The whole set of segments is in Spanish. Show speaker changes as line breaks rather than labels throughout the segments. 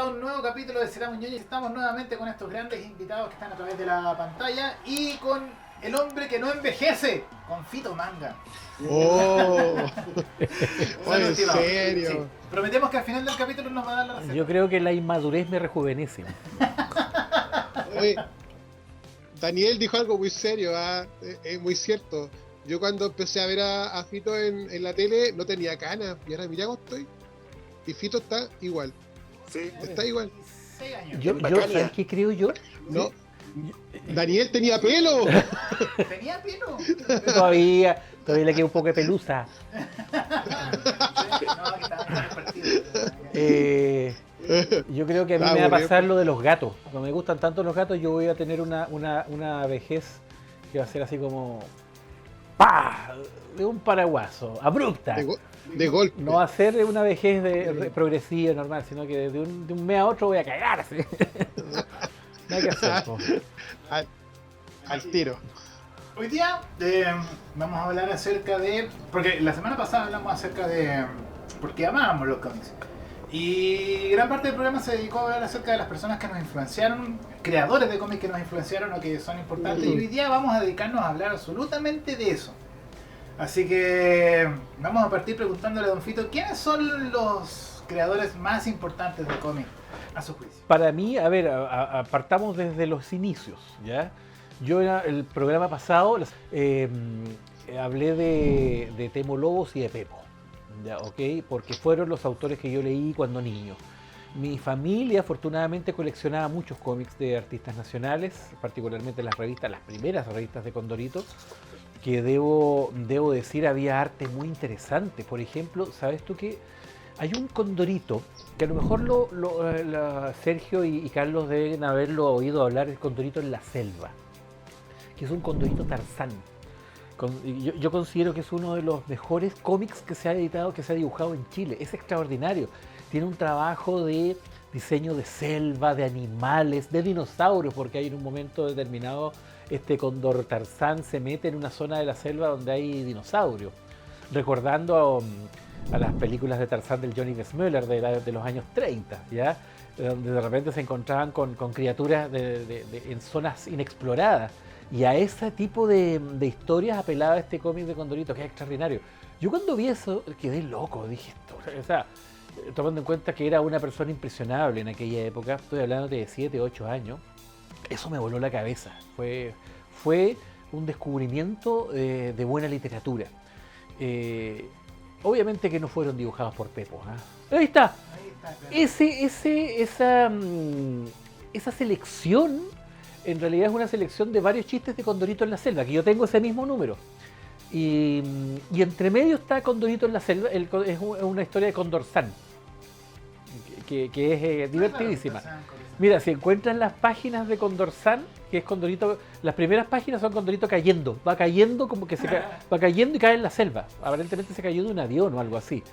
a un nuevo capítulo de Será Muñoz y estamos nuevamente con estos grandes invitados que están a través de la pantalla y con el hombre que no envejece, con Fito Manga.
¡Oh!
Bueno,
¿En
estimado,
serio?
sí. Prometemos que al final del capítulo nos va a dar la receta.
Yo creo que la inmadurez me rejuvenece.
Oye, Daniel dijo algo muy serio, es muy cierto. Yo cuando empecé a ver a Fito en la tele no tenía canas, y ahora mira cómo estoy. Y Fito está igual,
Sí.
está igual.
6 años.
Yo, ¿sabes qué creo yo?
No, Daniel tenía pelo.
¿Tenía pelo?
Todavía le queda un poco de pelusa.
No, que estaba en el partido.
Yo creo que a mí
Está
me va a
aburrido.
pasar lo de los gatos. Como me gustan tanto los gatos, yo voy a tener una vejez que va a ser así como ¡pah! De un paraguaso, abrupta.
De golpe.
No va a ser una vejez progresiva, normal, sino que de un mes a otro voy a cagar así. No hay que hacer, po.
Al tiro.
Hoy día vamos a hablar acerca de... Porque la semana pasada hablamos acerca de... Porque amábamos los cómics. Y gran parte del programa se dedicó a hablar acerca de las personas que nos influenciaron, creadores de cómics que nos influenciaron o que son importantes. Y hoy día vamos a dedicarnos a hablar absolutamente de eso. Así que vamos a partir preguntándole a Don Fito, ¿quiénes son los creadores más importantes de cómics a su juicio?
Para mí, a ver, apartamos desde los inicios, ¿ya? Yo en el programa pasado hablé de Temo Lobos y de Pepo, ¿ya? ¿Ok? Porque fueron los autores que yo leí cuando niño. Mi familia afortunadamente coleccionaba muchos cómics de artistas nacionales, particularmente las primeras revistas de Condorito, que debo decir había arte muy interesante. Por ejemplo, ¿sabes tú qué? Hay un Condorito, que a lo mejor Sergio y Carlos deben haberlo oído hablar, el Condorito en la selva, que es un Condorito Tarzán. Yo considero que es uno de los mejores cómics que se ha editado, que se ha dibujado en Chile. Es extraordinario. Tiene un trabajo de diseño de selva, de animales, de dinosaurios, porque hay en un momento determinado este cóndor Tarzán se mete en una zona de la selva donde hay dinosaurios, recordando a las películas de Tarzán del Johnny Weissmuller de los años 30, ¿ya? Donde de repente se encontraban con criaturas en zonas inexploradas. Y a ese tipo de historias apelaba este cómic de Condorito, que es extraordinario. Yo cuando vi eso quedé loco, dije, o sea, tomando en cuenta que era una persona impresionable en aquella época, estoy hablando de 7, 8 años, eso me voló la cabeza. Fue un descubrimiento de buena literatura. Obviamente que no fueron dibujados por Pepo, ¿eh? Ahí está.
Ahí está, claro.
Esa selección en realidad es una selección de varios chistes de Condorito en la selva, que yo tengo ese mismo número. Y entre medio está Condorito en la selva, es una historia de Condorcán, que es divertidísima. Mira, si encuentran las páginas de Condorcán, que es Condorito, las primeras páginas son Condorito cayendo, va cayendo como que va cayendo y cae en la selva. Aparentemente se cayó de un avión o algo así.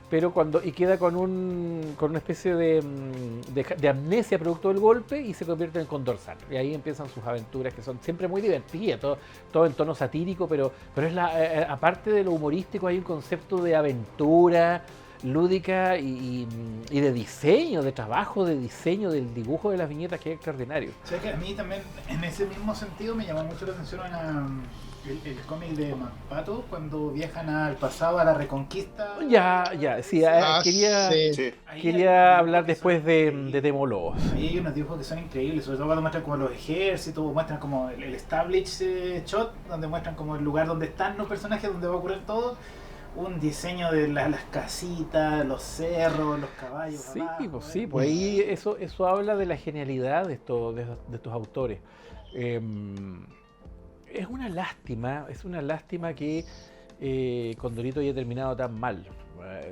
Pero queda con una especie de amnesia producto del golpe y se convierte en Condorcán. Y ahí empiezan sus aventuras, que son siempre muy divertidas, todo en tono satírico, pero es aparte de lo humorístico hay un concepto de aventura lúdica y de diseño, de trabajo, de diseño, del dibujo de las viñetas, que es extraordinario.
O sea que a mí también, en ese mismo sentido, me llamó mucho la atención el cómic de Mampato, cuando viajan al pasado, a la Reconquista.
Sí,
Sí.
quería hablar después de Temo Lobos.
Ahí hay unos dibujos que son increíbles, sobre todo cuando muestran como los ejércitos, muestran como el establish shot, donde muestran como el lugar donde están los personajes, donde va a ocurrir todo. Un diseño de las casitas, los cerros, los caballos.
Sí,
abajo,
pues sí, pues ahí eso habla de la genialidad de estos autores. Es una lástima que Condorito haya terminado tan mal.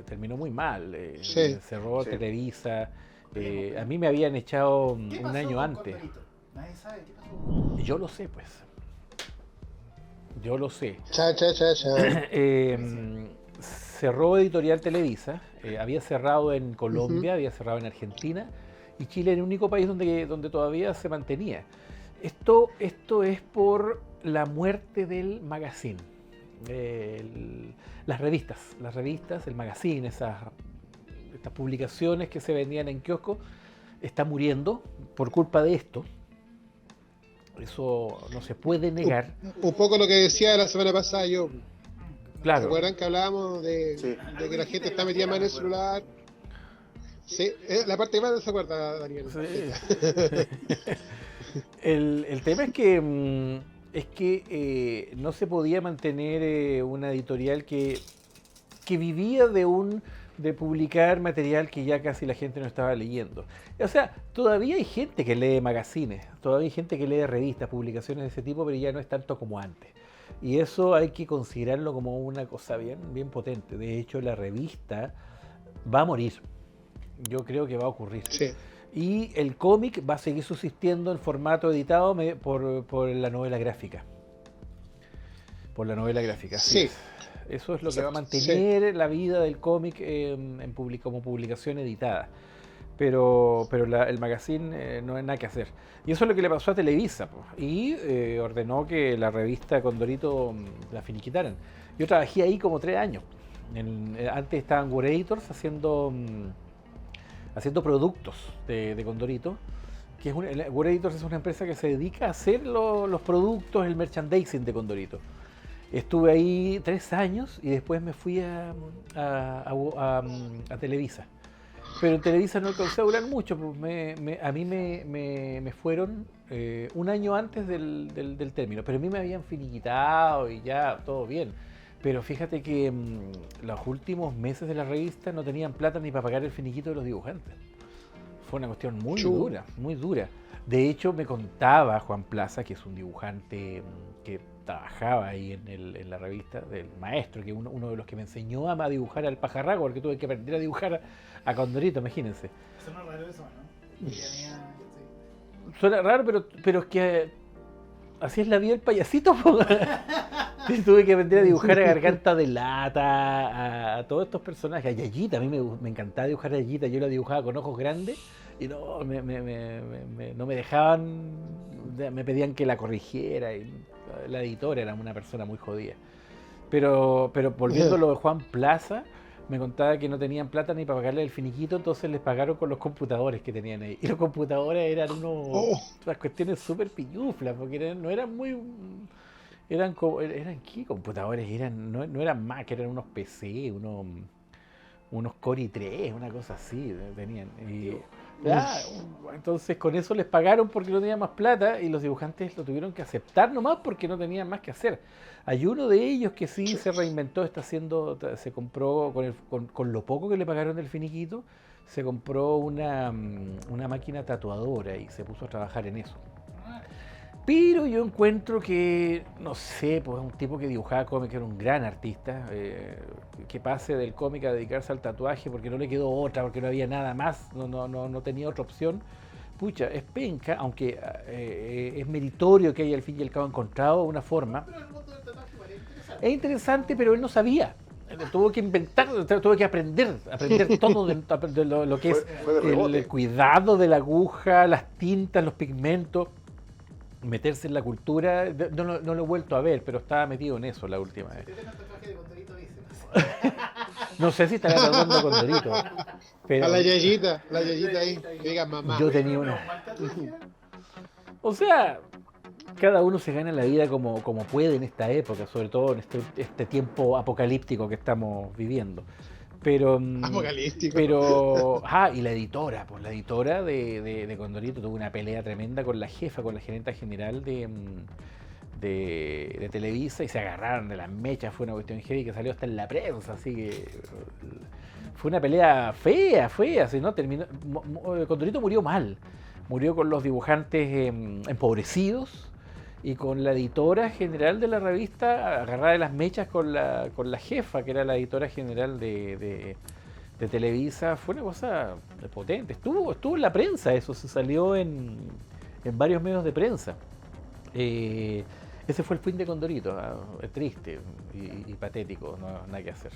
Terminó muy mal.
Sí,
Cerró
sí.
Televisa. A mí me habían echado
¿Qué
un
pasó
año
con
antes.
Condorito? Nadie sabe qué pasó.
Yo lo sé, pues. Yo lo sé.
Cha.
Cerró Editorial Televisa, había cerrado en Colombia, había cerrado en Argentina, y Chile era el único país donde todavía se mantenía. Esto es por la muerte del magazine. Las revistas, el magazine, estas publicaciones que se vendían en kiosco, está muriendo por culpa de esto. Eso no se puede negar.
Un poco lo que decía la semana pasada yo. ¿Se
Claro.
acuerdan que hablábamos de que la gente está metida más en el celular? Sí, la parte que más no se acuerda, Daniel.
Sí. El tema es que no se podía mantener una editorial que vivía de publicar material que ya casi la gente no estaba leyendo. O sea, todavía hay gente que lee magazines, todavía hay gente que lee revistas, publicaciones de ese tipo, pero ya no es tanto como antes. Y eso hay que considerarlo como una cosa bien potente. De hecho, la revista va a morir. Yo creo que va a ocurrir.
Sí.
Y el cómic va a seguir subsistiendo en formato editado por la novela gráfica. Por la novela gráfica, así
Sí.
es. Eso es lo que va a
Sí.
mantener la vida del cómic como publicación editada. Pero el magazine no es nada que hacer. Y eso es lo que le pasó a Televisa. Po. Y ordenó que la revista Condorito la finiquitaran. Yo trabajé ahí como 3 años. Antes estaban War Editors haciendo productos de Condorito. War Editors es una empresa que se dedica a hacer los productos, el merchandising de Condorito. Estuve ahí 3 años y después me fui a Televisa. Pero en Televisa no alcancé a durar mucho, pues a mí me fueron 1 año antes del término, pero a mí me habían finiquitado y ya, todo bien. Pero fíjate que los últimos meses de la revista no tenían plata ni para pagar el finiquito de los dibujantes. Fue una cuestión muy dura, muy dura. De hecho, me contaba Juan Plaza, que es un dibujante que trabajaba ahí en la revista, del maestro, que uno de los que me enseñó a dibujar al pajarraco, porque tuve que aprender a dibujar a Condorito, imagínense.
Suena raro eso, ¿no?
Suena raro, pero es que así es la vida del payasito. Po. Tuve que aprender a dibujar a Garganta de Lata, a todos estos personajes, a Yayita. A mí me encantaba dibujar a Yayita, yo la dibujaba con ojos grandes y no me dejaban, me pedían que la corrigiera. Y la editora era una persona muy jodida. Pero volviendo a lo de Juan Plaza, me contaba que no tenían plata ni para pagarle el finiquito, entonces les pagaron con los computadores que tenían ahí. Y los computadores eran unas cuestiones súper piñuflas, porque no eran muy... ¿Eran qué computadores? No eran Mac, eran unos PC, unos Core i3, una cosa así tenían. Y, entonces con eso les pagaron porque no tenían más plata y los dibujantes lo tuvieron que aceptar nomás porque no tenían más que hacer. Hay uno de ellos que sí se reinventó, se compró con lo poco que le pagaron del finiquito, se compró una máquina tatuadora y se puso a trabajar en eso. Pero yo encuentro que, no sé, pues un tipo que dibujaba cómic, era un gran artista, que pase del cómic a dedicarse al tatuaje porque no le quedó otra, porque no había nada más, no tenía otra opción. Pucha, es penca, aunque es meritorio que haya al fin y al cabo encontrado una forma. Es interesante, pero él no sabía. Tuvo que inventar, tuvo que aprender todo de lo que es el cuidado de la aguja, las tintas, los pigmentos. Meterse en la cultura, no lo he vuelto a ver, pero estaba metido en eso la última vez. No sé si estará tratando con Dorito. Pero
A la Yayita ahí, que diga mamá.
yo tenía una. O sea, cada uno se gana la vida como puede en esta época, sobre todo en este tiempo apocalíptico que estamos viviendo. Pero,
Apocalíptico.
Y la editora, pues la editora de Condorito tuvo una pelea tremenda con la jefa, con la gerenta general de Televisa y se agarraron de las mechas, fue una cuestión heavy que salió hasta en la prensa, así que fue una pelea fea, así, ¿no? Condorito murió mal, murió con los dibujantes empobrecidos y con la editora general de la revista agarrada de las mechas con la jefa, que era la editora general de Televisa. Fue una cosa potente, estuvo en la prensa, eso se salió en varios medios de prensa. Ese fue el fin de Condorito, triste y patético, no nada que hacer.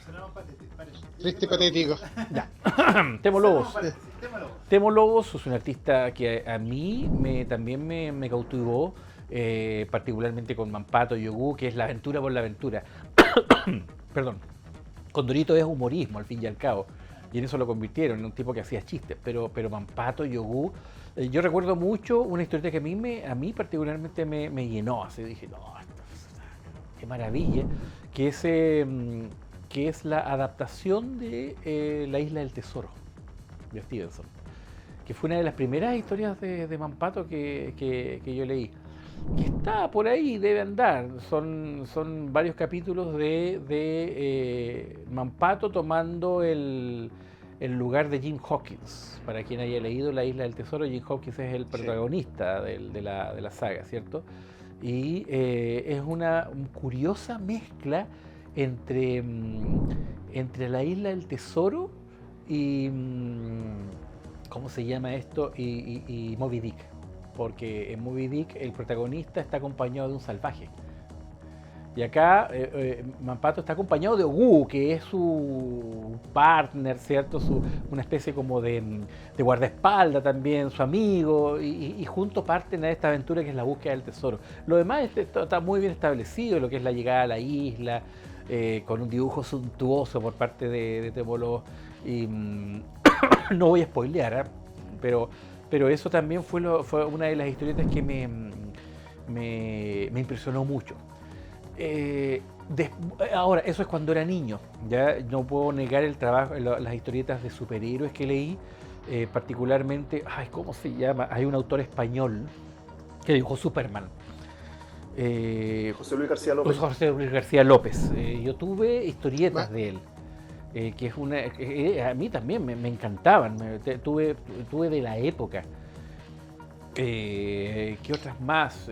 Triste y patético.
Ya. Temo Lobos. Temo Lobos es un artista que a mí también me cautivó, particularmente con Mampato Yogu, que es la aventura por la aventura. Perdón. Condorito es humorismo, al fin y al cabo. y en eso lo convirtieron en un tipo que hacía chistes, pero Mampato, Yogu, yo recuerdo mucho una historieta que a mí particularmente me llenó, así dije, no, qué maravilla, que es la adaptación de La Isla del Tesoro, de Stevenson, que fue una de las primeras historias de Mampato que yo leí. Que está por ahí, debe andar. Son varios capítulos de Mampato tomando el lugar de Jim Hawkins. Para quien haya leído La Isla del Tesoro, Jim Hawkins es el protagonista de la saga, ¿cierto? Y es una curiosa mezcla entre La Isla del Tesoro y ¿cómo se llama esto? Y Moby Dick, porque en Moby Dick el protagonista está acompañado de un salvaje. Y acá Mampato está acompañado de Ogu, que es su partner, ¿cierto? Una especie como de guardaespaldas también, su amigo, y juntos parten a esta aventura que es la búsqueda del tesoro. Lo demás está muy bien establecido, lo que es la llegada a la isla, con un dibujo suntuoso por parte de Temoló. Y no voy a spoilear, ¿eh? Pero eso también fue una de las historietas que me impresionó mucho. Ahora, eso es cuando era niño, ya no puedo negar el trabajo, las historietas de superhéroes que leí, particularmente, ¿cómo se llama? Hay un autor español que dibujó Superman.
José Luis García López.
José Luis García López. Yo tuve historietas de él. Que es a mí también me encantaban, tuve de la época. ¿Qué otras más?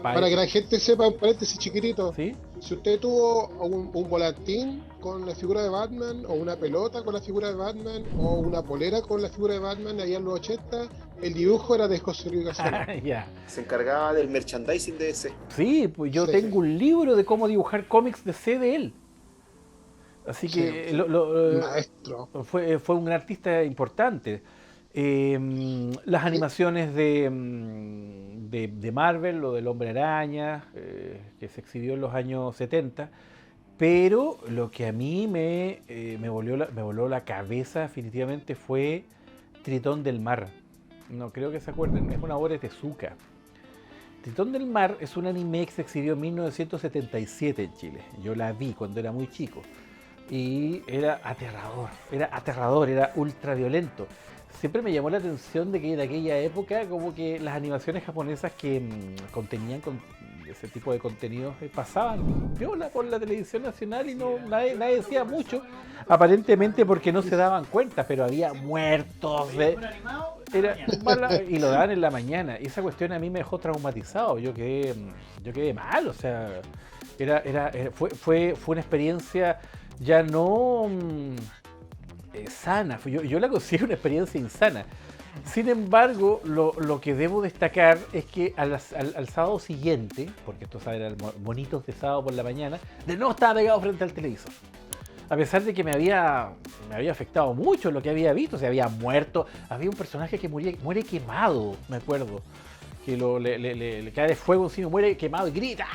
Para que la gente sepa, un paréntesis chiquitito,
¿sí?
Si usted tuvo un volantín con la figura de Batman, o una pelota con la figura de Batman, o una polera con la figura de Batman allá en los 80, el dibujo era de José Luis García.
Ya.
Se encargaba del merchandising de DC.
Sí, pues yo tengo un libro de cómo dibujar cómics de él. Así que
maestro.
Fue un artista importante. Las animaciones de Marvel, lo del Hombre Araña, que se exhibió en los años 70, pero lo que a mí me voló la cabeza definitivamente fue Tritón del Mar. No creo que se acuerden, es una obra de Tezuka. Tritón del Mar es un anime que se exhibió en 1977 en Chile. Yo la vi cuando era muy chico. Y era aterrador, era ultraviolento. Siempre me llamó la atención de que en aquella época como que las animaciones japonesas que contenían ese tipo de contenidos pasaban viola por la televisión nacional y nadie decía mucho, aparentemente porque no se daban cuenta, pero había muertos. Y lo daban en la mañana. Y esa cuestión a mí me dejó traumatizado. Yo quedé mal, o sea, fue una experiencia ya no sana, yo la considero una experiencia insana. Sin embargo, lo que debo destacar es que al sábado siguiente, porque estos eran bonitos de sábado por la mañana, de nuevo estaba pegado frente al televisor. A pesar de que me había afectado mucho lo que había visto, se había muerto, había un personaje que muere quemado, me acuerdo, que le cae de fuego encima, muere quemado y grita.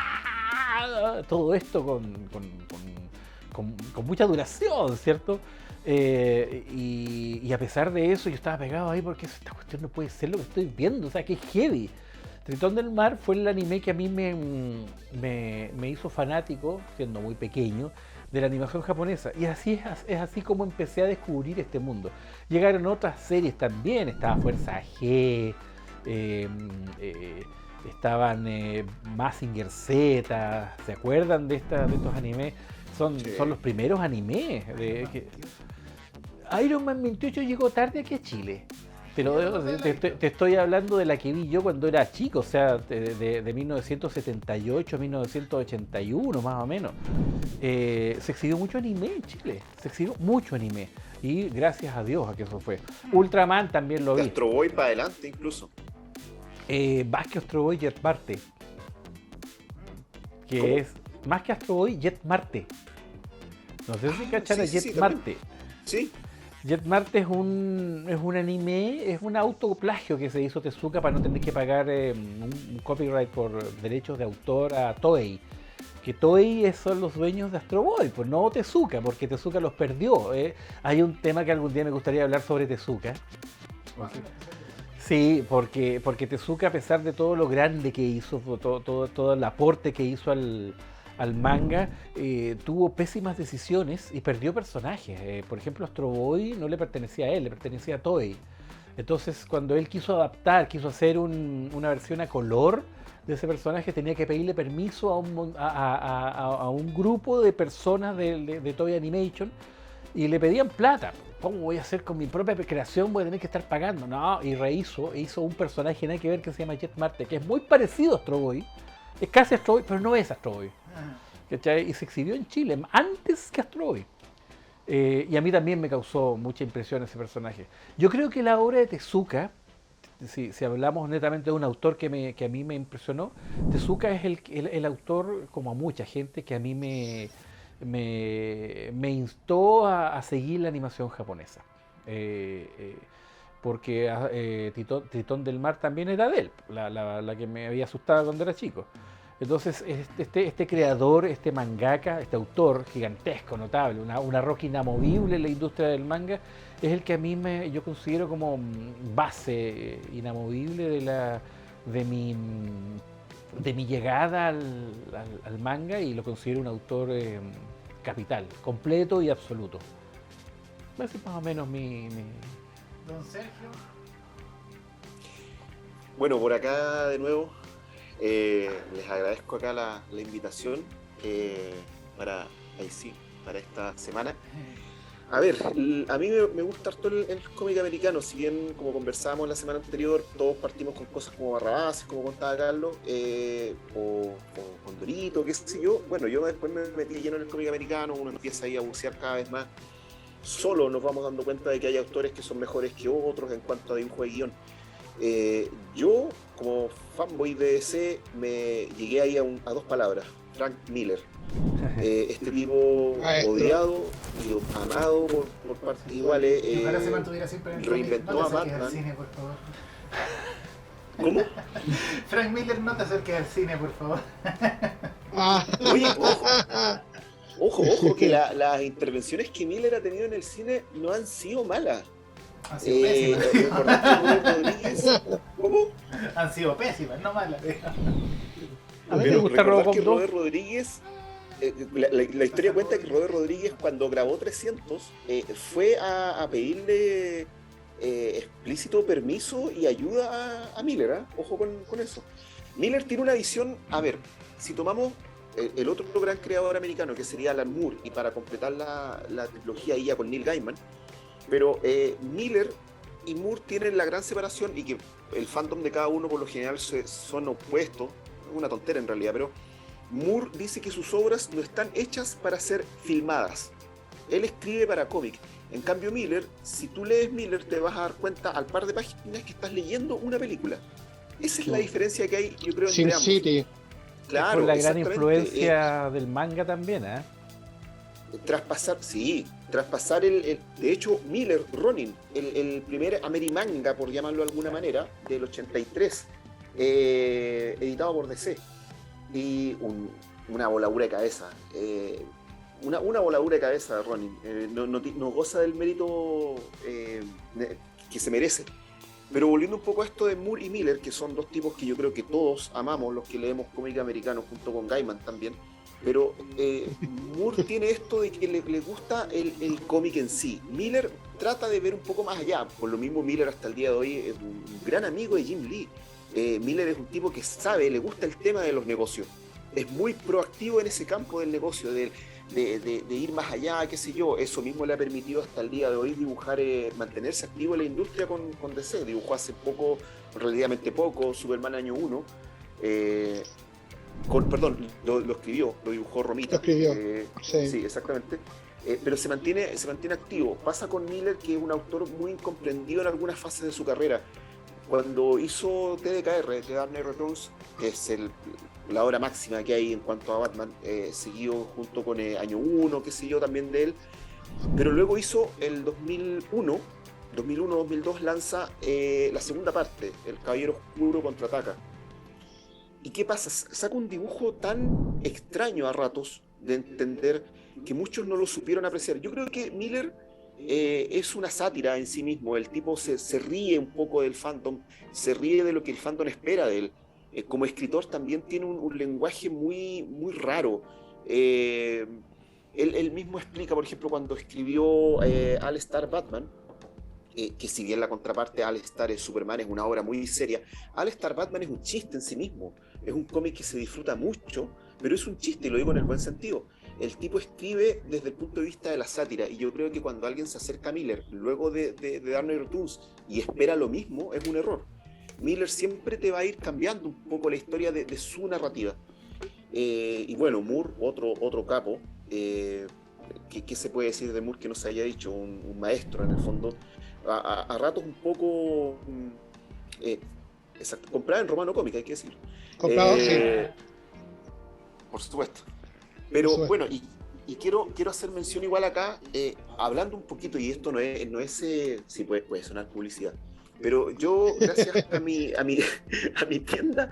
Todo esto con mucha duración, ¿cierto? Y a pesar de eso yo estaba pegado ahí porque esta cuestión no puede ser lo que estoy viendo, o sea, que es heavy. Tritón del Mar fue el anime que a mí me hizo fanático, siendo muy pequeño, de la animación japonesa. Y así es así como empecé a descubrir este mundo. Llegaron otras series también, estaba Fuerza G, estaban Mazinger Z, ¿se acuerdan de estos animes? Son los primeros animes. Iron Man 28 llegó tarde aquí a Chile. Pero te estoy hablando de la que vi yo cuando era chico, o sea, de 1978 a 1981 más o menos. Se exhibió mucho anime en Chile, se exhibió mucho anime. Y gracias a Dios a que eso fue. Ultraman también lo vi.
Astro Boy para adelante incluso.
Más que Astro Boy, Jet Marte. Que
¿Cómo?
es más que Astro Boy, Jet Marte. No sé si cachan a Jet Marte.
Sí.
Jet Marte es un anime, es un autoplagio que se hizo Tezuka para no tener que pagar un copyright por derechos de autor a Toei. porque Toei son los dueños de Astro Boy, pues no Tezuka, porque Tezuka los perdió. Hay un tema que algún día me gustaría hablar sobre Tezuka. Sí, porque Tezuka, a pesar de todo lo grande que hizo, todo el aporte que hizo al manga, tuvo pésimas decisiones y perdió personajes. Por ejemplo, Astro Boy no le pertenecía a él, le pertenecía a Toei. Entonces, cuando él quiso adaptar, quiso hacer una versión a color de ese personaje, tenía que pedirle permiso a un grupo de personas de Toei Animation y le pedían plata. ¿Cómo voy a hacer con mi propia creación? Voy a tener que estar pagando. No, y hizo un personaje nada que ver que se llama Jet Marte, que es muy parecido a Astro Boy. Es casi Astro Boy, pero no es Astro Boy. ¿Cachai? Y se exhibió en Chile antes que Astro Boy. Y a mí también me causó mucha impresión ese personaje. Yo creo que la obra de Tezuka, si hablamos netamente de un autor que a mí me impresionó, Tezuka es el autor, como a mucha gente, que a mí me instó a seguir la animación japonesa. Porque Tritón del Mar también era de él, la que me había asustado cuando era chico. Entonces, este creador, este mangaka, este autor gigantesco, notable, una roca inamovible en la industria del manga, es el que a mí yo considero como base inamovible de mi llegada al manga, y lo considero un autor capital, completo y absoluto. Ese es más o menos mi...
Don Sergio.
Bueno, por acá de nuevo, les agradezco acá la invitación para esta semana. A ver, a mí me gusta harto el cómic americano, si bien, como conversábamos la semana anterior, todos partimos con cosas como Barrabases, como contaba Carlos, o con Dorito, qué sé yo. Bueno, yo después me metí lleno en el cómic americano, uno empieza ahí a bucear cada vez más. Solo nos vamos dando cuenta de que hay autores que son mejores que otros en cuanto a dibujo de guión. Yo, como fanboy de DC, me llegué ahí a dos palabras: Frank Miller. Este tipo odiado y amado por partes iguales.
Ojalá se mantuviera siempre en el
reinventó
no
a Batman.
al cine, por favor.
¿Cómo?
Frank Miller, no te acerques al cine, por favor.
Oye, ojo, que las intervenciones que Miller ha tenido en el cine no han sido malas.
Han sido pésimas.
¿Cómo?
Han sido pésimas, no malas.
A mí me gusta Robocop 2.
Robert Rodríguez, la historia cuenta que Robert Rodríguez, cuando grabó 300, fue a pedirle explícito permiso y ayuda a Miller. Ojo con eso. Miller tiene una visión, a ver, si tomamos el otro gran creador americano, que sería Alan Moore, y para completar la trilogía ahí ya con Neil Gaiman, pero Miller y Moore tienen la gran separación, y que el fandom de cada uno por lo general son opuestos. Es una tontera en realidad, pero Moore dice que sus obras no están hechas para ser filmadas. Él escribe para cómic. En cambio Miller, si tú lees Miller, te vas a dar cuenta al par de páginas que estás leyendo una película. Esa es la diferencia que hay, yo creo, entre ambos.
Sin City.
Claro,
por la gran influencia del manga también,
traspasar de hecho, Miller, Ronin, el primer Amerimanga, por llamarlo de alguna manera, del 83, editado por DC, y una voladura de cabeza, una voladura de cabeza de Ronin. No goza del mérito que se merece. Pero volviendo un poco a esto de Moore y Miller, que son dos tipos que yo creo que todos amamos, los que leemos cómic americano, junto con Gaiman también, pero Moore tiene esto de que le gusta el cómic en sí. Miller trata de ver un poco más allá. Por lo mismo, Miller hasta el día de hoy es un gran amigo de Jim Lee. Miller es un tipo que le gusta el tema de los negocios. Es muy proactivo en ese campo del negocio, de ir más allá, qué sé yo. Eso mismo le ha permitido hasta el día de hoy dibujar, mantenerse activo en la industria con DC. Dibujó hace poco, relativamente poco, Superman Año 1. Lo escribió, lo dibujó Romita. Sí, exactamente. Pero se mantiene activo. Pasa con Miller, que es un autor muy incomprendido en algunas fases de su carrera. Cuando hizo TDKR, The Dark Knight Returns, que es la obra máxima que hay en cuanto a Batman, seguido junto con Año 1, qué sé yo, también de él. Pero luego hizo el 2001-2002, lanza la segunda parte, El Caballero Oscuro Contraataca. ¿Y qué pasa? Saca un dibujo tan extraño a ratos de entender que muchos no lo supieron apreciar. Yo creo que Miller es una sátira en sí mismo. El tipo se ríe un poco del fandom, se ríe de lo que el fandom espera de él. Como escritor también tiene un lenguaje muy, muy raro. Él mismo explica, por ejemplo, cuando escribió All Star Batman, que si bien la contraparte de All Star es Superman, es una obra muy seria, All Star Batman es un chiste en sí mismo. Es un cómic que se disfruta mucho, pero es un chiste, y lo digo en el buen sentido. El tipo escribe desde el punto de vista de la sátira, y yo creo que cuando alguien se acerca a Miller luego de Dark Knight Returns y espera lo mismo, es un error. Miller siempre te va a ir cambiando un poco la historia de su narrativa. Y bueno, Moore, otro capo. ¿Qué se puede decir de Moore que no se haya dicho? Un maestro en el fondo. A ratos un poco... exacto, comprado en Romano Cómic, hay que decirlo.
Comprado, sí.
Por supuesto. Pero bueno, y quiero hacer mención igual acá, hablando un poquito, y esto no es sí puede sonar publicidad, pero yo, gracias a mi tienda,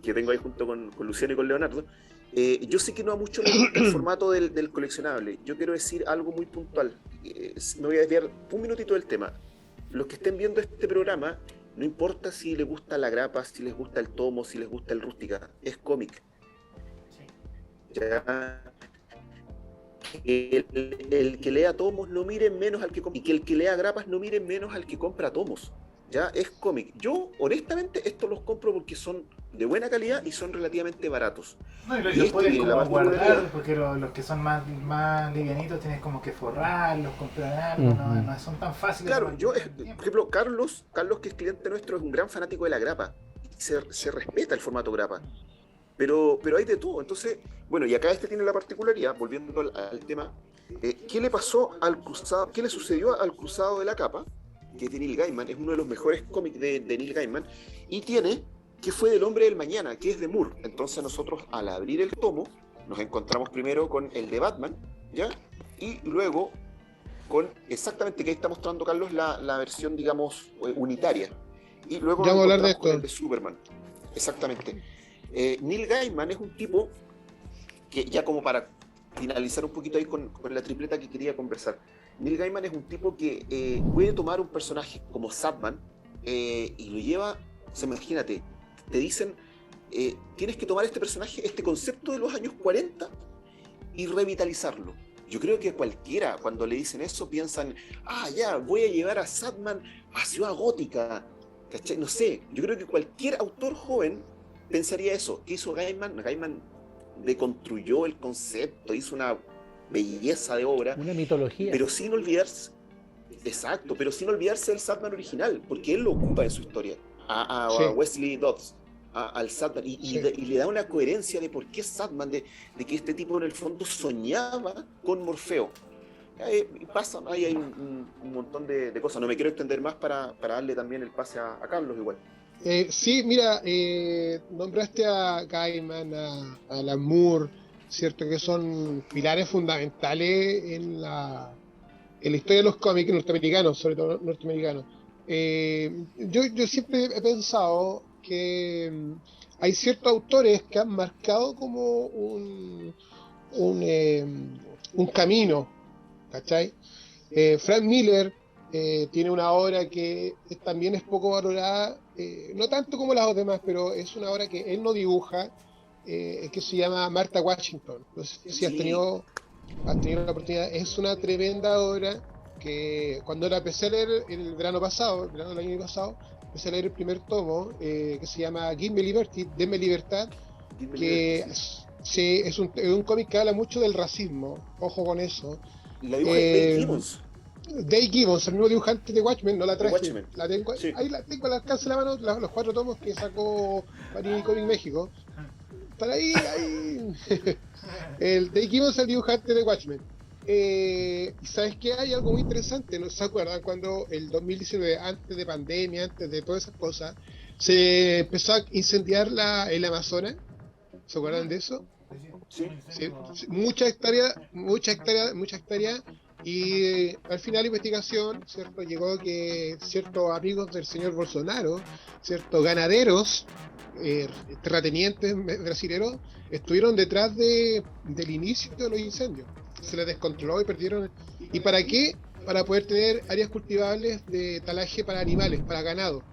que tengo ahí junto con Luciano y con Leonardo, yo sé que no a muchos les gusta el formato del coleccionable. Yo quiero decir algo muy puntual. Me voy a desviar un minutito del tema. Los que estén viendo este programa, no importa si les gusta la grapa, si les gusta el tomo, si les gusta el rústica, es cómic. Ya. El que lea tomos no mire menos al que compra, y que el que lea grapas no mire menos al que compra tomos. Ya es cómic. Yo, honestamente, estos los compro porque son de buena calidad y son relativamente baratos.
No, y los puedes como guardar, porque los que son más livianitos tienes como que forrarlos, comprar algo, no son tan fáciles.
Claro, yo, por ejemplo, Carlos, que es cliente nuestro, es un gran fanático de la grapa. Se respeta el formato grapa. Pero hay de todo. Entonces, bueno, y acá tiene la particularidad, volviendo al tema, ¿qué le pasó al cruzado? ¿Qué le sucedió al Cruzado de la Capa? Que es de Neil Gaiman, es uno de los mejores cómics de Neil Gaiman, y tiene que fue del Hombre del Mañana, que es de Moore. Entonces nosotros, al abrir el tomo, nos encontramos primero con el de Batman, ¿ya? Y luego con, exactamente, que ahí está mostrando Carlos, la versión, digamos, unitaria. Y luego
ya
nos
vamos a hablar de
encontramos con
esto.
el de Superman. Exactamente. Neil Gaiman es un tipo que, ya como para finalizar un poquito ahí con la tripleta que quería conversar, Neil Gaiman es un tipo que puede tomar un personaje como Satman y lo lleva, o sea, imagínate, te dicen, tienes que tomar este personaje, este concepto de los años 40 y revitalizarlo. Yo creo que cualquiera, cuando le dicen eso, piensan, ya, voy a llevar a Satman a Ciudad Gótica, ¿cachai? No sé, yo creo que cualquier autor joven pensaría eso. ¿Qué hizo Gaiman? Gaiman deconstruyó el concepto, hizo una belleza de obra.
Una mitología.
Pero sin olvidarse, exacto, pero sin olvidarse del Satman original, porque él lo ocupa en su historia. A Wesley Dodds, al Satman, y le da una coherencia de por qué Satman, de que este tipo en el fondo soñaba con Morfeo. Ahí hay un montón de cosas. No me quiero extender más para darle también el pase a Carlos igual.
Sí, mira, nombraste a Gaiman, a Alan Moore, cierto, que son pilares fundamentales en la historia de los cómics norteamericanos, sobre todo norteamericanos. Yo siempre he pensado que hay ciertos autores que han marcado como un camino, ¿cachai? Frank Miller tiene una obra que también es poco valorada, no tanto como las demás, pero es una obra que él no dibuja, que se llama Martha Washington. No sé si has tenido la oportunidad. Es una tremenda obra que cuando la empecé a leer el verano del año pasado, empecé a leer el primer tomo, que se llama Give Me Liberty, Denme Libertad, es un cómic que habla mucho del racismo, ojo con eso.
La dibuja Dave Gibbons.
Dave Gibbons, el mismo dibujante de Watchmen, no la traje.
La
tengo, sí. Ahí la tengo al alcance de la mano, los 4 tomos que sacó Panini Comics México. Están ahí. El Dave Gibbons es el dibujante de Watchmen. Y sabes que hay algo muy interesante, ¿no se acuerdan cuando el 2019, antes de pandemia, antes de todas esas cosas, se empezó a incendiar el Amazonas? ¿Se acuerdan de eso?
Sí.
Muchas hectáreas Y al final la investigación, ¿cierto? Llegó que ciertos amigos del señor Bolsonaro, ciertos ganaderos, terratenientes brasileños, estuvieron detrás del inicio de los incendios. Se les descontroló y perdieron. ¿Y para qué? Para poder tener áreas cultivables de talaje para animales, para ganado.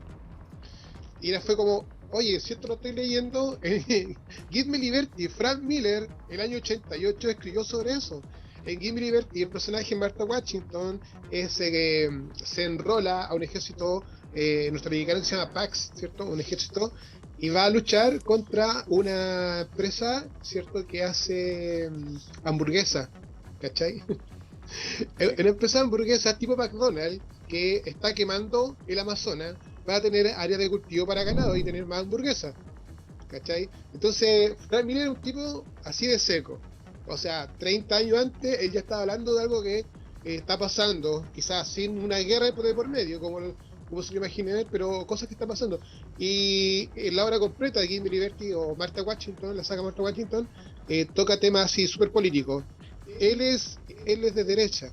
Y fue como, oye, si esto lo estoy leyendo, Give Me Liberty, Frank Miller, el año 88 escribió sobre eso. En Give Me Liberty, el personaje Martha Washington se enrola a un ejército norteamericano que se llama PAX, ¿cierto? Un ejército, y va a luchar contra una empresa, ¿cierto? Que hace hamburguesa, ¿cachai? Una empresa hamburguesa tipo McDonald's que está quemando el Amazonas, va a tener área de cultivo para ganado y tener más hamburguesas, ¿cachai? Entonces, Frank Miller es un tipo así de seco. O sea, 30 años antes, él ya estaba hablando de algo que está pasando, quizás sin una guerra de por medio, como se lo imagina él, pero cosas que están pasando. Y en la obra completa de Give Me Liberty o Martha Washington, la saga Martha Washington, toca temas así súper políticos. Él es de derecha,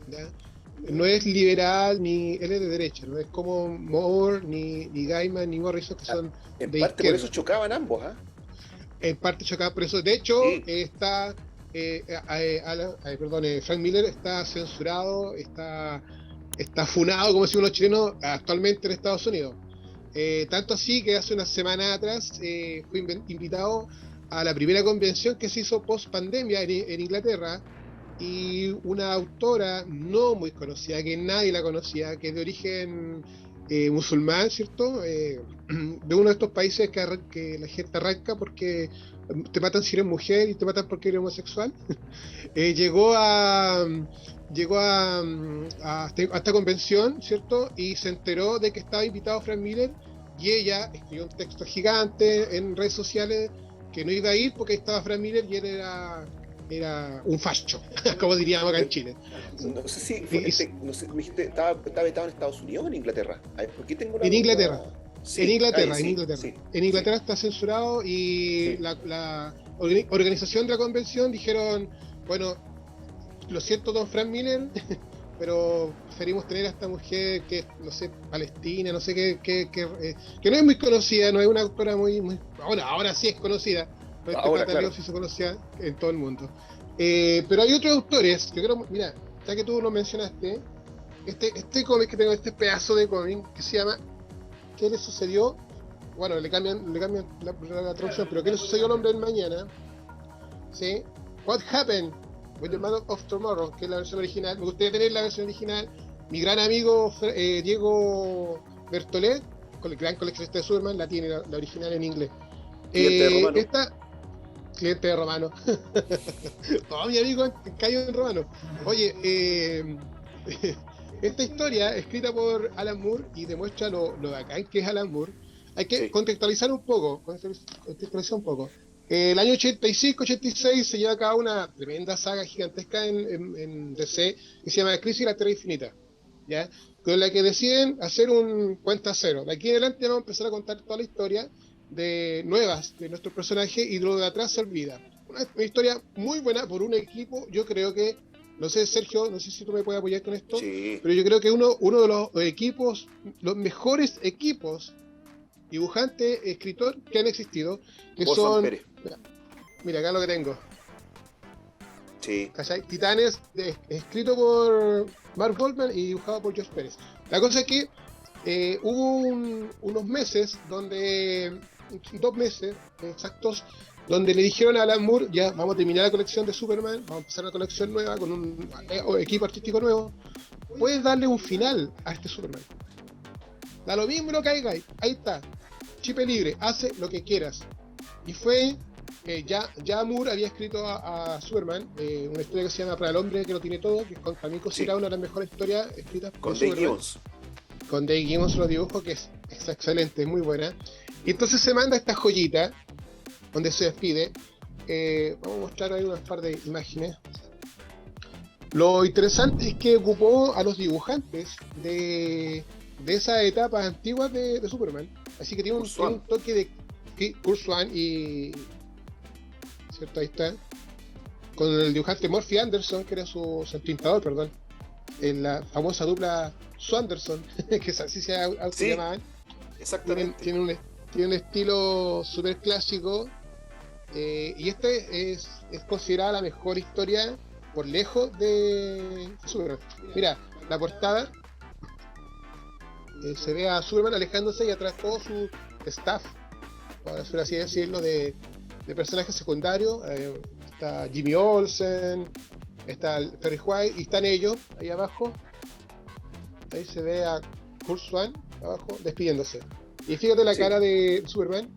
¿ya? No es liberal, ni él es de derecha, no es como Moore, ni Gaiman, ni Morrison, que son
En
de
parte
izquierda.
por eso chocaban ambos, ¿ah?
En parte chocada por eso. De hecho,
Sí.
está Frank Miller está censurado, está funado, como decimos los chilenos, actualmente en Estados Unidos. Tanto así que hace unas semanas atrás fui invitado a la primera convención que se hizo post pandemia en Inglaterra, y una autora no muy conocida, que nadie la conocía, que es de origen musulmán, ¿cierto? De uno de estos países que la gente arranca porque te matan si eres mujer y te matan porque eres homosexual. Llegó a esta convención, ¿cierto? Y se enteró de que estaba invitado Frank Miller, y ella escribió un texto gigante en redes sociales que no iba a ir porque estaba Frank Miller y él era un facho, como diríamos acá en Chile.
No sé si fue, no sé, me dijiste, estaba vetado en Estados Unidos o en Inglaterra. A ver, ¿por qué tengo
En Inglaterra.
Sí,
En Inglaterra,
sí,
en Inglaterra.
sí,
En Inglaterra está censurado, y
Sí.
la organización de la convención dijeron, bueno, lo siento, don Frank Miller, pero preferimos tener a esta mujer que es, no sé, palestina, no sé que no es muy conocida, no es una autora muy ahora sí es conocida, pero
Ahora, claro.
sí se conocía en todo el mundo. Pero hay otros autores, yo creo, mira, ya que tú lo mencionaste, este cómic que tengo, este pedazo de cómic que se llama ¿Qué le sucedió? Bueno, le cambian la traducción, pero ¿qué le sucedió al hombre del mañana? ¿Sí? What Happened with the Man of Tomorrow, que es la versión original. Me gustaría tener la versión original. Mi gran amigo Diego Bertolet, con el gran coleccionista de Superman, la tiene la original en inglés.
Cliente de Romano.
Cliente de Romano. Todo mi amigo cayó en Romano. Oye, esta historia, escrita por Alan Moore, y demuestra lo bacán que es Alan Moore. Hay que
Sí.
contextualizar un poco. El año 85-86 se lleva a cabo una tremenda saga gigantesca en DC que se llama Crisis y la Tierra Infinita, ¿ya? Con la que deciden hacer un cuenta cero. De aquí en adelante vamos a empezar a contar toda la historia nuevas de nuestro personaje, y lo de atrás se olvida. Una historia muy buena por un equipo, yo creo que, no sé, Sergio, no sé si tú me puedes apoyar con esto,
Sí.
pero yo creo que uno de los equipos, los mejores equipos, dibujante, escritor que han existido, que
Vos,
son,
Pérez.
mira acá lo que tengo,
Sí.
¿cachai? Titanes, escrito por Mark Goldman y dibujado por Josh Pérez. La cosa es que hubo unos meses donde, 2 meses exactos, donde le dijeron a Alan Moore, ya vamos a terminar la colección de Superman, vamos a empezar una colección nueva con un equipo artístico nuevo, puedes darle un final a este Superman. Da lo mismo lo que haya, ahí está, chipe libre, hace lo que quieras. Y fue, ya Moore había escrito a Superman una historia que se llama Para el hombre que lo tiene todo, que es también considerada una de las mejores historias escritas por
Con Dave
Superman.
Gibbons.
Con Dave Gibbons los dibujos, que es excelente, es muy buena. Y entonces se manda esta joyita, donde se despide. Vamos a mostrar ahí unas par de imágenes. Lo interesante es que ocupó a los dibujantes de esas etapas antiguas de Superman. Así que tiene un toque de Kurt Swan y... ¿cierto? Ahí está. con el dibujante Murphy Anderson, que era su entintador, perdón, en la famosa dupla Swanderson, que así se
Sí,
llamaban.
exactamente.
Tiene un estilo súper clásico, y es considerada la mejor historia por lejos de Superman. Mira, la portada se ve a Superman alejándose y atrás todo su staff, por así decirlo, de personajes secundarios. Está Jimmy Olsen, está el Perry White, y están ellos ahí abajo. Ahí se ve a Kurt Swan abajo despidiéndose. Y fíjate la
Sí.
cara de Superman,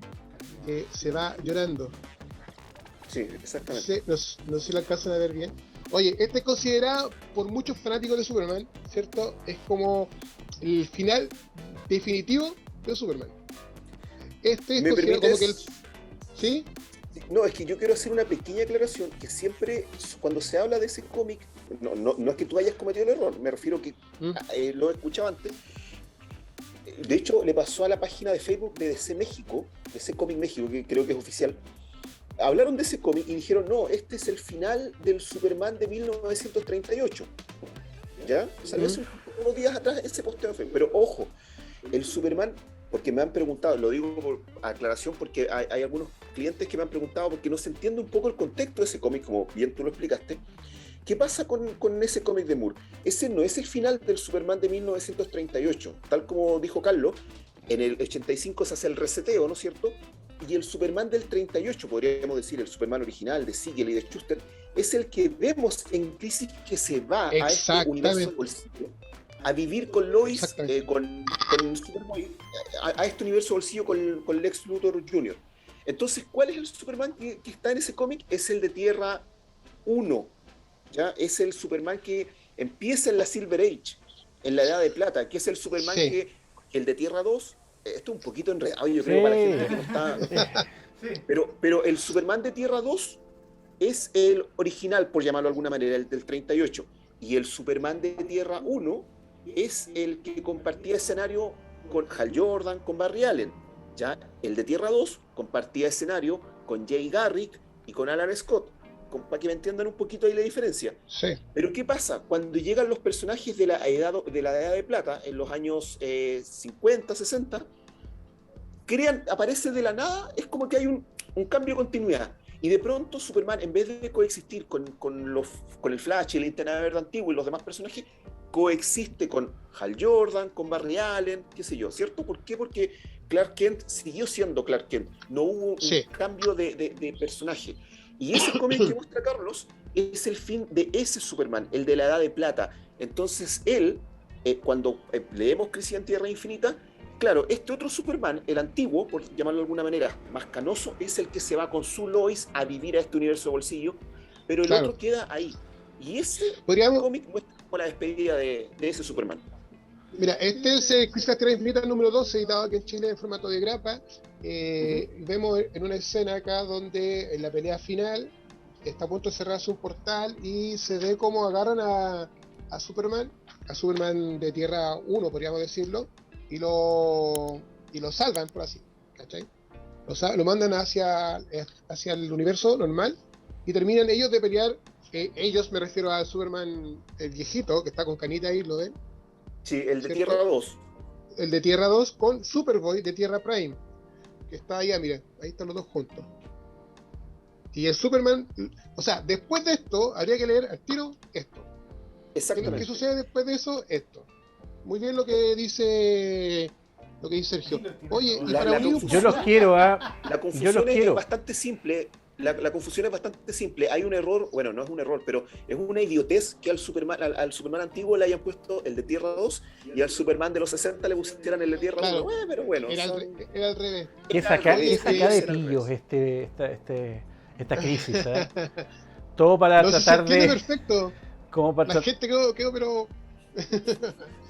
que se va llorando.
Sí,
No
exactamente.
sé, no sé si lo alcanzan a ver bien. Oye, este es considerado por muchos fanáticos de Superman, ¿cierto? Es como el final definitivo de Superman. Este es
¿Me
considerado como que el...
permites?
¿Sí?
No, es que yo quiero hacer una pequeña aclaración, que siempre cuando se habla de ese cómic, no es que tú hayas cometido el error, me refiero que
¿Mm?
lo he escuchado antes. De hecho, le pasó a la página de Facebook de DC México, DC Comic México, que creo que es oficial. Hablaron de ese cómic y dijeron, no, este es el final del Superman de 1938. ¿Ya? Salió hace unos días atrás ese posteo de Facebook. Pero ojo, el Superman, porque me han preguntado, lo digo por aclaración porque hay algunos clientes que me han preguntado porque no se entiende un poco el contexto de ese cómic, como bien tú lo explicaste. ¿Qué pasa con ese cómic de Moore? Ese no es el final del Superman de 1938, tal como dijo Carlos. En el 85 se hace el reseteo, ¿no es cierto? Y el Superman del 38, podríamos decir, el Superman original de Siegel y de Schuster, es el que vemos en Crisis, que se va a este universo bolsillo a vivir con Lois, con Superboy, a este universo bolsillo con Lex Luthor Jr. Entonces, ¿cuál es el Superman que está en ese cómic? Es el de Tierra 1, ¿ya? Es el Superman que empieza en la Silver Age, en la Edad de Plata, que es el Superman
Sí.
que el de Tierra 2, esto es un poquito enredado, yo creo, para la gente que no está...
Sí.
Pero el Superman de Tierra 2 es el original, por llamarlo de alguna manera, el del 38. Y el Superman de Tierra 1 es el que compartía escenario con Hal Jordan, con Barry Allen. ¿Ya? El de Tierra 2 compartía escenario con Jay Garrick y con Alan Scott. Para que me entiendan un poquito ahí la diferencia.
Sí.
Pero ¿qué pasa? Cuando llegan los personajes de la Edad de Plata, en los años 50, 60, aparece de la nada, es como que hay un cambio de continuidad. Y de pronto Superman, en vez de coexistir con el Flash, el Linterna Verde antiguo y los demás personajes, coexiste con Hal Jordan, con Barry Allen, qué sé yo, ¿cierto? ¿Por qué? Porque Clark Kent siguió siendo Clark Kent. No hubo un cambio de personaje. Y ese cómic que muestra Carlos es el fin de ese Superman, el de la Edad de Plata. Entonces él, cuando leemos Crisis en Tierra Infinita, claro, este otro Superman, el antiguo, por llamarlo de alguna manera, más canoso, es el que se va con su Lois a vivir a este universo bolsillo, pero el otro queda ahí. Y ese cómic muestra como la despedida de ese Superman.
Mira, este es Crisis en Tierra Infinita número 12, editado aquí en Chile en formato de grapa. Vemos en una escena acá donde en la pelea final está a punto de cerrarse un portal y se ve cómo agarran a Superman de Tierra 1, podríamos decirlo, y lo salvan, por así, ¿cachai? Lo mandan hacia el universo normal y terminan ellos de pelear. Ellos, me refiero a Superman, el viejito, que está con canita ahí, ¿lo ven?
Sí, el de Tierra 2.
El de Tierra 2 con Superboy de Tierra Prime, que está allá, miren, ahí están los dos juntos. Y el Superman, o sea, después de esto, habría que leer al tiro esto.
Exactamente.
¿Qué sucede después de eso? Esto. Muy bien lo que dice Sergio. Oye, y para unir un poco...
Yo los quiero,
La confusión es bastante simple. La confusión es bastante simple. Hay un error, bueno, no es un error, pero es una idiotez que al Superman antiguo le hayan puesto el de Tierra 2 y al Superman de los 60 le pusieran el de Tierra 1. Pero bueno.
Era al revés.
¿Qué saca de pillos esta crisis? Todo para tratar de...
perfecto.
Como para
la gente quedó pero...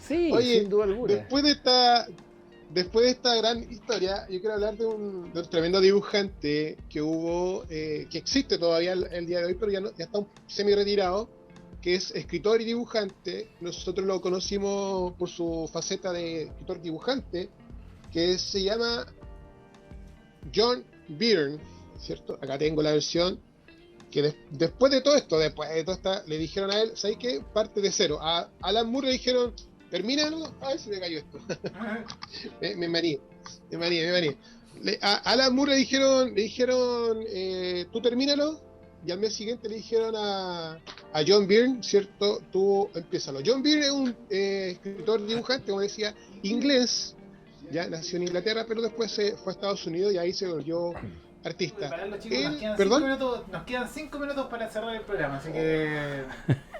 Sí,
oye,
sin duda alguna.
Después de esta gran historia, yo quiero hablar de un tremendo dibujante que hubo, que existe todavía el día de hoy, pero ya está semi-retirado, que es escritor y dibujante. Nosotros lo conocimos por su faceta de escritor-dibujante, que se llama John Byrne, ¿cierto? Acá tengo la versión que después de todo esto, le dijeron a él, ¿sabes qué? Parte de cero. A Alan Moore le dijeron, termínalo. Ay, se me cayó esto. me maní. A Alan Moore le dijeron tú termínalo. Y al mes siguiente le dijeron a John Byrne, ¿cierto? Tú empiézalo. John Byrne es un escritor dibujante, como decía, inglés. Ya nació en Inglaterra, pero después se fue a Estados Unidos y ahí se volvió artista.
Para chicos, nos quedan 5 minutos para cerrar el programa, así que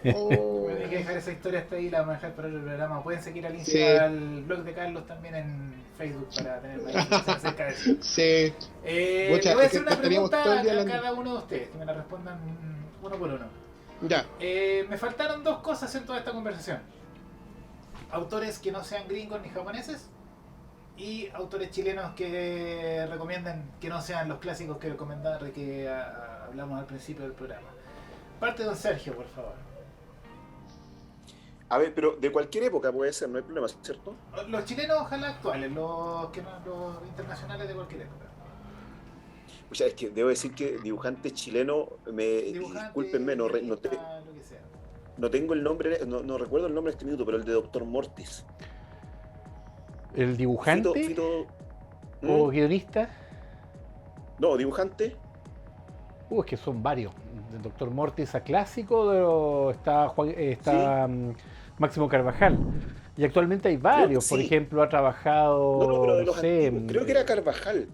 hay que dejar esa historia hasta ahí, la vamos a dejar para el programa. Pueden seguir al blog de Carlos también en Facebook para tener más información acerca de eso.
Sí.
Le voy a hacer una pregunta a cada uno de ustedes, que me la respondan uno por uno.
Ya.
Me faltaron 2 cosas en toda esta conversación. Autores que no sean gringos ni japoneses, y autores chilenos que recomiendan que no sean los clásicos que hablamos al principio del programa. Parte don Sergio, por favor.
A ver, pero de cualquier época puede ser, no hay problema, ¿cierto?
Los chilenos, ojalá actuales, los internacionales de cualquier época.
O sea, es que debo decir que dibujante chileno, discúlpenme, no tengo el nombre, no recuerdo el nombre en este minuto, pero el de Doctor Mortis.
¿El dibujante o guionista?
No, dibujante.
Es que son varios. El Doctor Mortis a clásico, está
¿Sí?
Máximo Carvajal. Y actualmente hay varios. Por ejemplo, ha trabajado.
Pero de los antiguos, creo que era Carvajal.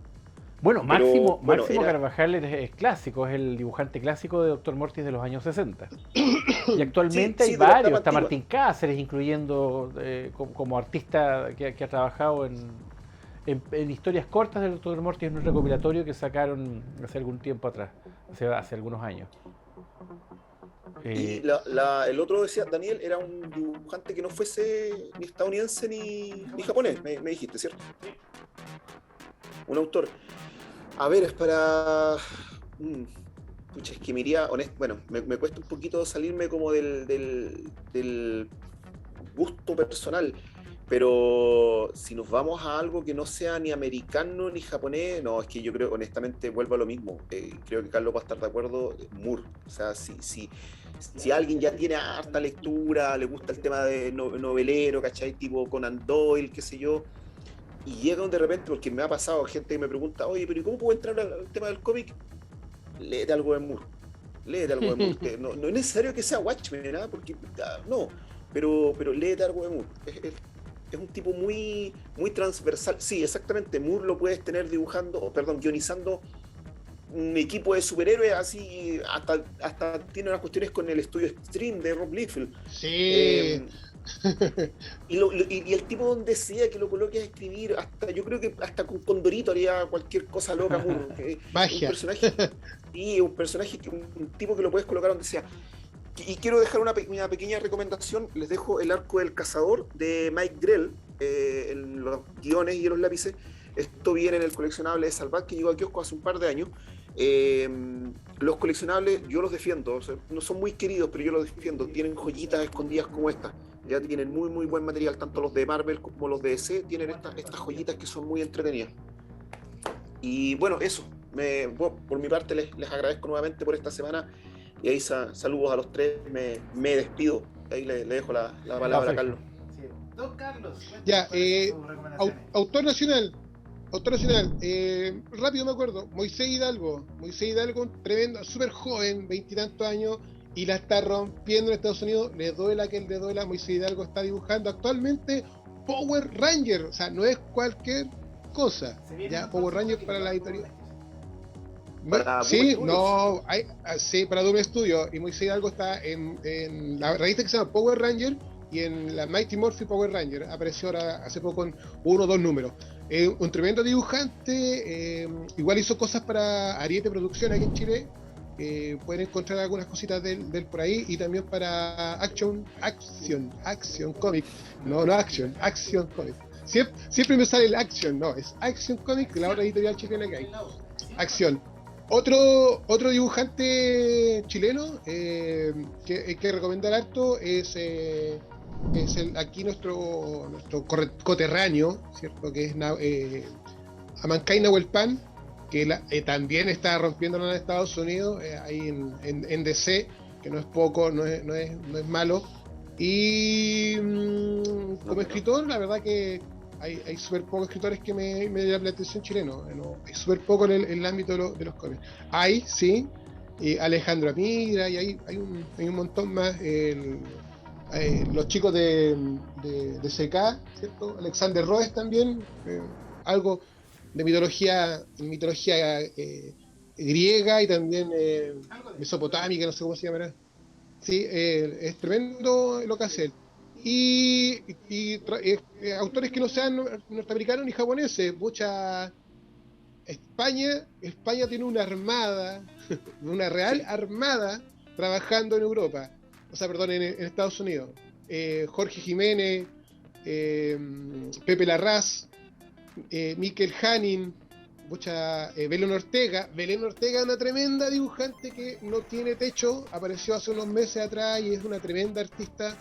Bueno, Máximo Carvajal es clásico, es el dibujante clásico de Doctor Mortis de los años 60. Y actualmente hay varios, está Martín Cáceres, incluyendo como artista que ha trabajado en historias cortas del Doctor Mortis, en un recopilatorio que sacaron hace algún tiempo atrás, hace algunos años.
Y el otro, decía Daniel, era un dibujante que no fuese ni estadounidense ni japonés, me dijiste, ¿cierto? Un autor. A ver, es para... Pucha, es que me iría... Bueno, me cuesta un poquito salirme como del gusto personal, pero si nos vamos a algo que no sea ni americano ni japonés, no, es que yo creo, honestamente, vuelvo a lo mismo. Creo que Carlos va a estar de acuerdo, Moore. O sea, si alguien ya tiene harta lectura, le gusta el tema de novelero, ¿cachai? Tipo Conan Doyle, qué sé yo, y llega de repente, porque me ha pasado gente que me pregunta, oye, pero ¿y cómo puedo entrar al tema del cómic? Léete algo de Moore. No es necesario que sea Watchmen, ¿eh? Porque no, pero léete algo de Moore. Es un tipo muy, muy transversal. Sí, exactamente, Moore lo puedes tener guionizando un equipo de superhéroes así, hasta tiene unas cuestiones con el estudio Extreme de Rob Liefeld.
Sí.
Y el tipo donde sea que lo coloques a escribir, yo creo que hasta con Condorito haría cualquier cosa loca.
Magia.
Un personaje, un tipo que lo puedes colocar donde sea. Y quiero dejar una pequeña recomendación. Les dejo El Arco del Cazador de Mike Grell, en los guiones y en los lápices. Esto viene en el coleccionable de Salvat, que llegó a kiosco hace un par de años. Los coleccionables yo los defiendo, o sea, no son muy queridos, pero yo los defiendo. Tienen joyitas escondidas como esta. Ya tienen muy muy buen material, tanto los de Marvel como los de DC tienen estas joyitas que son muy entretenidas. Y bueno, eso. Por mi parte les agradezco nuevamente por esta semana. Y ahí saludos a los tres. Me despido. Ahí le dejo la palabra a Carlos.
Sí. Don Carlos.
Ya, autor nacional. Rápido me acuerdo. Moisés Hidalgo, tremendo, súper joven, 20 y tantos años, y la está rompiendo en Estados Unidos. Le duela que le duela. Moisés Hidalgo está dibujando actualmente Power Ranger. O sea, no es cualquier cosa. Ya, Power Ranger para la editorial. Sí, no, para Doom Studio. Y Moisés Hidalgo está en la revista que se llama Power Ranger y en la Mighty Morphin Power Ranger. Apareció ahora hace poco en 1 o 2 números. Un tremendo dibujante. Igual hizo cosas para Ariete Producción aquí en Chile. Pueden encontrar algunas cositas del por ahí, y también para Action Comic. No Action Comic. Siempre me sale el Action, no, es Action Comic, la otra editorial chilena que hay. Acción. Otro dibujante chileno que hay que recomendar harto es aquí nuestro coterráneo, ¿cierto? Que es Amancay Nahuelpan, que también está rompiéndolo en Estados Unidos, ahí en DC, que no es poco, no es malo. Y como escritor, la verdad que hay súper pocos escritores que me llaman la atención chileno. ¿No? Hay súper poco en el ámbito de los cómics. Hay, sí, Alejandro Amira, y hay un montón más. Los chicos de CK, ¿cierto? Alexander Roes también, algo de mitología griega y también mesopotámica, no sé cómo se llamará. Sí, es tremendo lo que hace él. Y autores que no sean norteamericanos ni japoneses. Pucha, España tiene una armada, una real armada trabajando en Europa. O sea, perdón, en Estados Unidos. Jorge Jiménez, Pepe Larraz, Mikel Hanin, Belén Ortega. Belén Ortega es una tremenda dibujante que no tiene techo, apareció hace unos meses atrás y es una tremenda artista,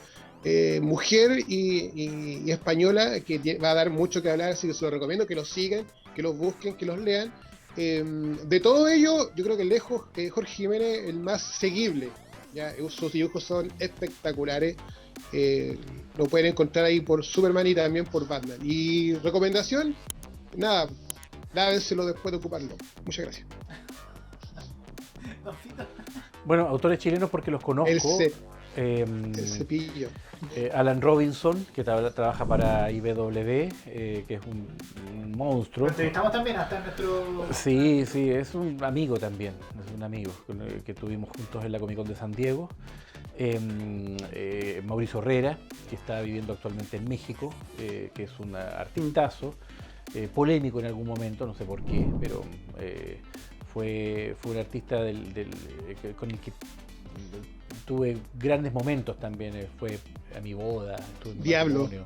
mujer y española, que va a dar mucho que hablar, así que se lo recomiendo, que los sigan, que los busquen, que los lean. De todo ello, yo creo que lejos Jorge Jiménez el más seguible. Ya, sus dibujos son espectaculares. Lo pueden encontrar ahí por Superman y también por Batman. Y recomendación, nada, dávenselo después de ocuparlo. Muchas gracias.
Bueno, autores chilenos porque los conozco.
El cepillo.
Alan Robinson, que trabaja para IBW, que es un monstruo.
Lo entrevistamos también hasta en nuestro...
Sí, es un amigo también, es un amigo que tuvimos juntos en la Comic Con de San Diego. Mauricio Herrera, que está viviendo actualmente en México, que es un artistazo, polémico en algún momento, no sé por qué, pero fue un artista con el que tuve grandes momentos también. Fue a mi boda, estuve en
Diablo.
matrimonio.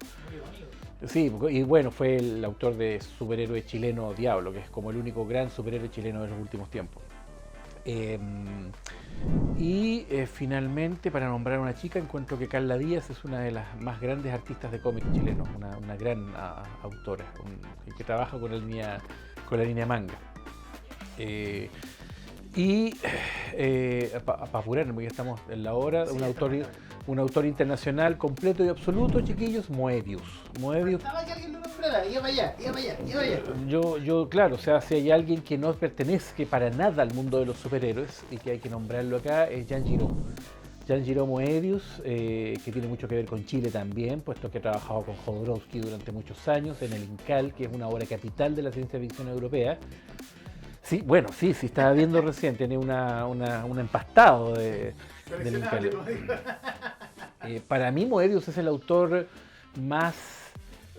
Sí, y bueno, fue el autor de superhéroe chileno Diablo, que es como el único gran superhéroe chileno de los últimos tiempos. Finalmente, para nombrar a una chica, encuentro que Carla Díaz es una de las más grandes artistas de cómics chilenos, una gran autora, que trabaja con la línea manga. Para apurarme, porque ya estamos en la hora, un autor internacional completo y absoluto, chiquillos, Moebius.
Estaba que alguien lo nombrara, iba para allá.
Yo, claro, o sea, si hay alguien que no pertenezca para nada al mundo de los superhéroes y que hay que nombrarlo acá, es Janjiro Moebius, que tiene mucho que ver con Chile también, puesto que ha trabajado con Jodorowsky durante muchos años en el Incal, que es una obra capital de la ciencia ficción europea. Sí, bueno, sí, estaba viendo recién, tiene un empastado del Incal. Para mí Moebius es el autor más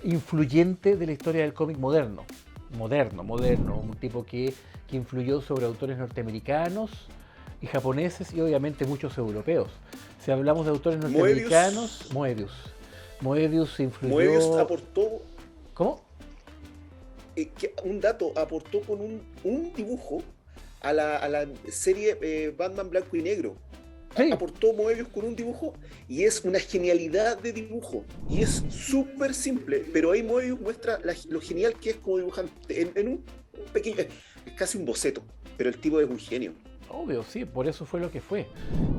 influyente de la historia del cómic moderno, un tipo que influyó sobre autores norteamericanos y japoneses y obviamente muchos europeos. Si hablamos de autores norteamericanos, Moebius influyó...
Moebius aportó...
¿Cómo?
Un dato, aportó con un dibujo a la serie Batman Blanco y Negro. Sí. Aportó Moebius con un dibujo y es una genialidad de dibujo y es súper simple, pero ahí Moebius muestra lo genial que es como dibujante en un pequeño, es casi un boceto, pero el tipo es un genio.
Obvio, sí, por eso fue lo que fue.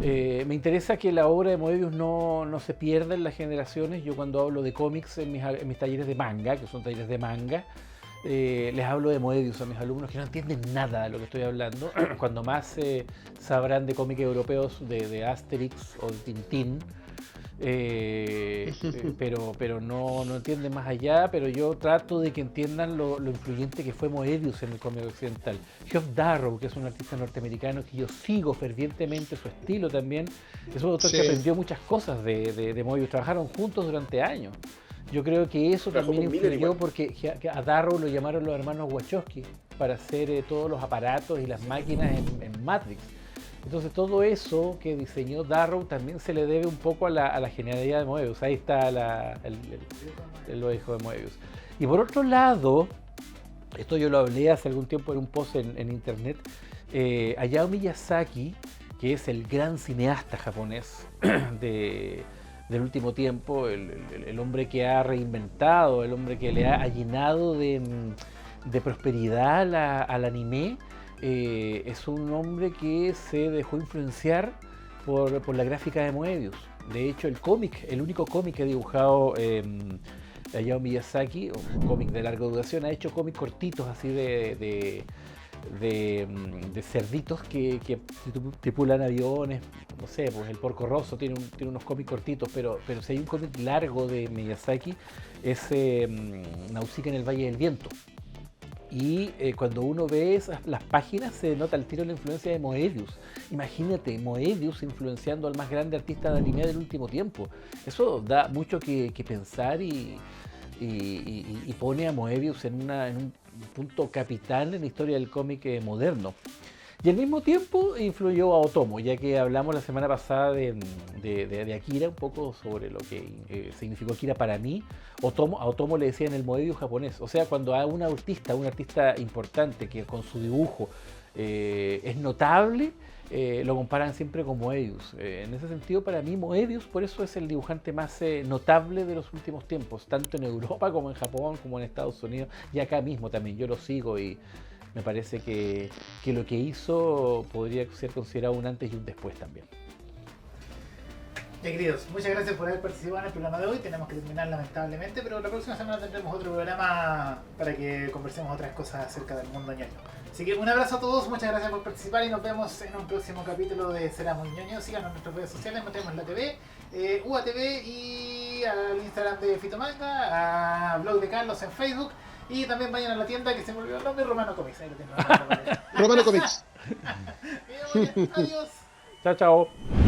Me interesa que la obra de Moebius no se pierda en las generaciones. Yo cuando hablo de cómics en mis talleres de manga, que son talleres de manga, les hablo de Moebius a mis alumnos que no entienden nada de lo que estoy hablando. Cuando más sabrán de cómics europeos de Asterix o de Tintín, pero no entienden más allá. Pero yo trato de que entiendan lo influyente que fue Moebius en el cómic occidental. Geoff Darrow, que es un artista norteamericano que yo sigo fervientemente, su estilo también, es un autor que aprendió muchas cosas de Moebius. Trabajaron juntos durante años. Yo creo que eso también influyó porque a Darrow lo llamaron los hermanos Wachowski para hacer todos los aparatos y las máquinas en Matrix. Entonces todo eso que diseñó Darrow también se le debe un poco a la genialidad de Moebius. Ahí está el ojo de Moebius. Y por otro lado, esto yo lo hablé hace algún tiempo en un post en internet, Hayao Miyazaki, que es el gran cineasta japonés del último tiempo, el hombre que ha reinventado, el hombre que le ha llenado de de prosperidad al anime, es un hombre que se dejó influenciar por la gráfica de Moebius. De hecho, el cómic, el único cómic que ha dibujado Hayao Miyazaki, un cómic de larga duración, ha hecho cómics cortitos así de cerditos que tripulan aviones. No sé, pues el Porco Rosso tiene unos cómics cortitos, pero si hay un cómic largo de Miyazaki es Nausicaa en el Valle del Viento. Y cuando uno ve las páginas se nota al tiro la influencia de Moebius. Imagínate, Moebius influenciando al más grande artista de anime del último tiempo. Eso da mucho que pensar y pone a Moebius en un punto capital en la historia del cómic moderno. Y al mismo tiempo influyó a Otomo, ya que hablamos la semana pasada de Akira, un poco sobre lo que significó Akira para mí. A Otomo le decían el Moebius japonés. O sea, cuando hay un artista importante que con su dibujo es notable, lo comparan siempre con Moebius. En ese sentido, para mí, Moebius, por eso es el dibujante más notable de los últimos tiempos, tanto en Europa como en Japón, como en Estados Unidos, y acá mismo también. Yo lo sigo y me parece que lo que hizo podría ser considerado un antes y un después también.
Ya, queridos, muchas gracias por haber participado en el programa de hoy. Tenemos que terminar lamentablemente, pero la próxima semana tendremos otro programa para que conversemos otras cosas acerca del mundo ñoño. Así que un abrazo a todos, muchas gracias por participar y nos vemos en un próximo capítulo de Será Muy Ñoño. Síganos en nuestras redes sociales, tenemos la TV, UATV y al Instagram de Fitomanga, a blog de Carlos en Facebook. Y también vayan a la tienda que se me olvidó el nombre, Romano Comics. Ahí lo tengo.
Romano Comics.
Adiós.
Chao, chao.